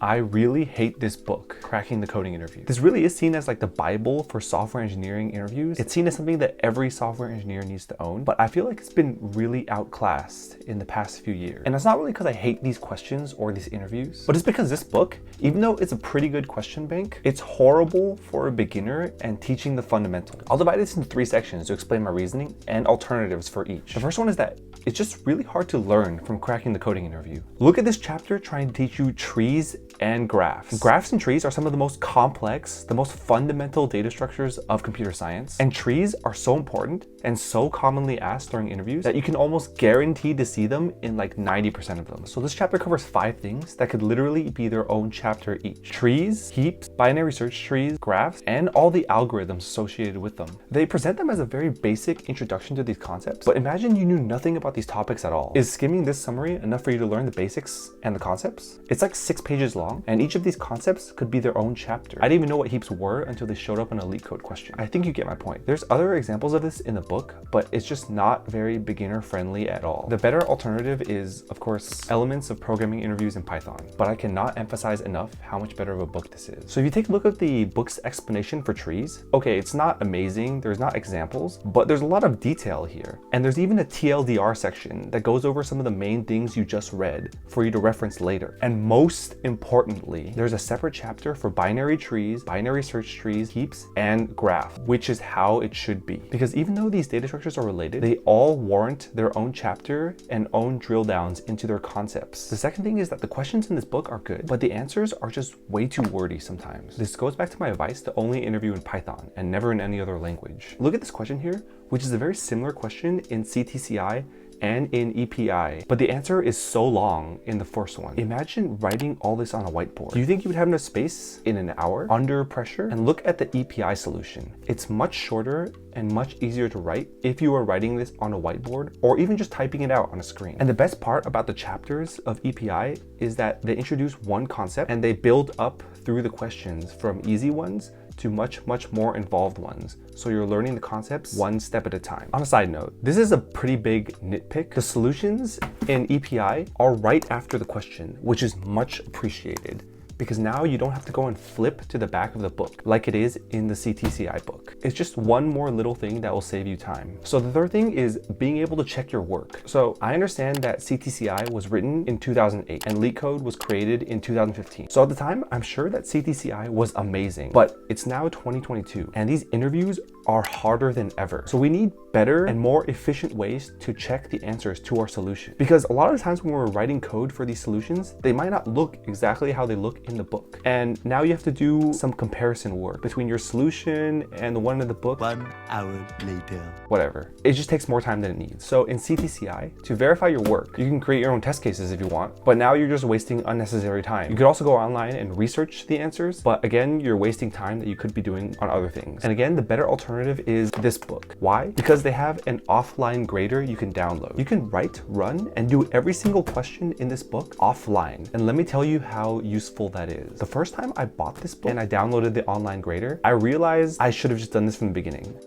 I really hate this book, Cracking the Coding Interview. This really is seen as like the Bible for software engineering interviews. It's seen as something that every software engineer needs to own, but I feel like it's been really outclassed in the past few years. And it's not really because I hate these questions or these interviews, but it's because this book, even though it's a pretty good question bank, it's horrible for a beginner and teaching the fundamentals. I'll divide this into 3 sections to explain my reasoning and alternatives for each. The first one is that it's just really hard to learn from Cracking the Coding Interview. Look at this chapter trying to teach you trees and graphs. Graphs and trees are some of the most complex, the most fundamental data structures of computer science. And trees are so important and so commonly asked during interviews that you can almost guarantee to see them in like 90% of them. So this chapter covers 5 things that could literally be their own chapter each. Trees, heaps, binary search trees, graphs, and all the algorithms associated with them. They present them as a very basic introduction to these concepts, but imagine you knew nothing about these topics at all. Is skimming this summary enough for you to learn the basics and the concepts? It's like 6 pages long, and each of these concepts could be their own chapter. I didn't even know what heaps were until they showed up in a LeetCode question. I think you get my point. There's other examples of this in the book, but it's just not very beginner friendly at all. The better alternative is, of course, Elements of Programming Interviews in Python, but I cannot emphasize enough how much better of a book this is. So if you take a look at the book's explanation for trees, okay, it's not amazing, there's not examples, but there's a lot of detail here. And there's even a TLDR section that goes over some of the main things you just read for you to reference later. And most importantly, there's a separate chapter for binary trees, binary search trees, heaps, and graph, which is how it should be. Because even though these data structures are related, they all warrant their own chapter and own drill downs into their concepts. The second thing is that the questions in this book are good, but the answers are just way too wordy sometimes. This goes back to my advice to only interview in Python and never in any other language. Look at this question here, which is a very similar question in CTCI and in EPI, but the answer is so long in the first one. Imagine writing all this on a whiteboard. Do you think you would have enough space in an hour under pressure? And look at the EPI solution. It's much shorter and much easier to write if you are writing this on a whiteboard or even just typing it out on a screen. And the best part about the chapters of EPI is that they introduce one concept and they build up through the questions from easy ones to much more involved ones. So you're learning the concepts one step at a time. On a side note, this is a pretty big nitpick. The solutions in EPI are right after the question, which is much appreciated, because now you don't have to go and flip to the back of the book like it is in the CTCI book. It's just one more little thing that will save you time. So the third thing is being able to check your work. So I understand that CTCI was written in 2008 and LeetCode was created in 2015. So at the time, I'm sure that CTCI was amazing, but it's now 2022 and these interviews are harder than ever. So we need better and more efficient ways to check the answers to our solution. Because a lot of times when we're writing code for these solutions, they might not look exactly how they look in the book. And now you have to do some comparison work between your solution and the one in the book. 1 hour later. Whatever. It just takes more time than it needs. So in CTCI, to verify your work, you can create your own test cases if you want, but now you're just wasting unnecessary time. You could also go online and research the answers, but again, you're wasting time that you could be doing on other things. And again, the better alternative is this book. Why? Because they have an offline grader you can download. You can write, run, and do every single question in this book offline. And let me tell you how useful that is. The first time I bought this book and I downloaded the online grader, I realized I should have just done this from the beginning.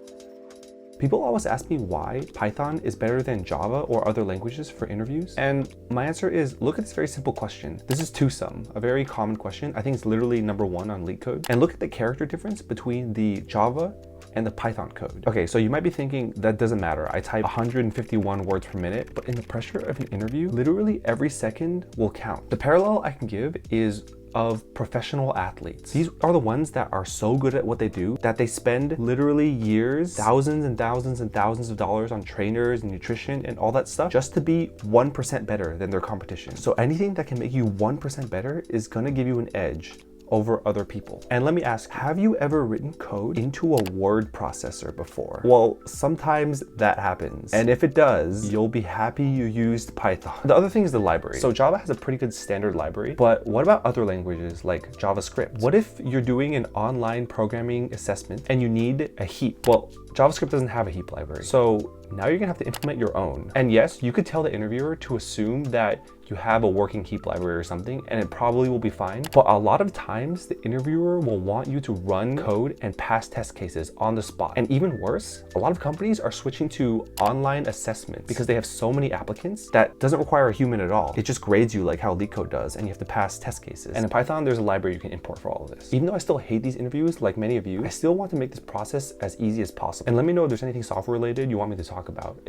People always ask me why Python is better than Java or other languages for interviews. And my answer is, look at this very simple question. This is twosome, a very common question. I think it's literally number 1 on LeetCode. And look at the character difference between the Java and the Python code. Okay, so you might be thinking that doesn't matter. I type 151 words per minute, but in the pressure of an interview, literally every second will count. The parallel I can give is of professional athletes. These are the ones that are so good at what they do that they spend literally years, thousands and thousands and thousands of dollars on trainers and nutrition and all that stuff just to be 1% better than their competition. So anything that can make you 1% better is gonna give you an edge over other people. And let me ask, have you ever written code into a word processor before? Well, sometimes that happens. And if it does, you'll be happy you used Python. The other thing is the library. So Java has a pretty good standard library, but what about other languages like JavaScript? What if you're doing an online programming assessment and you need a heap? Well, JavaScript doesn't have a heap library. So now you're gonna have to implement your own. And yes, you could tell the interviewer to assume that you have a working heap library or something, and it probably will be fine. But a lot of times the interviewer will want you to run code and pass test cases on the spot. And even worse, a lot of companies are switching to online assessments because they have so many applicants that doesn't require a human at all. It just grades you like how LeetCode does, and you have to pass test cases. And in Python, there's a library you can import for all of this. Even though I still hate these interviews, like many of you, I still want to make this process as easy as possible. And let me know if there's anything software related you want me to talk about.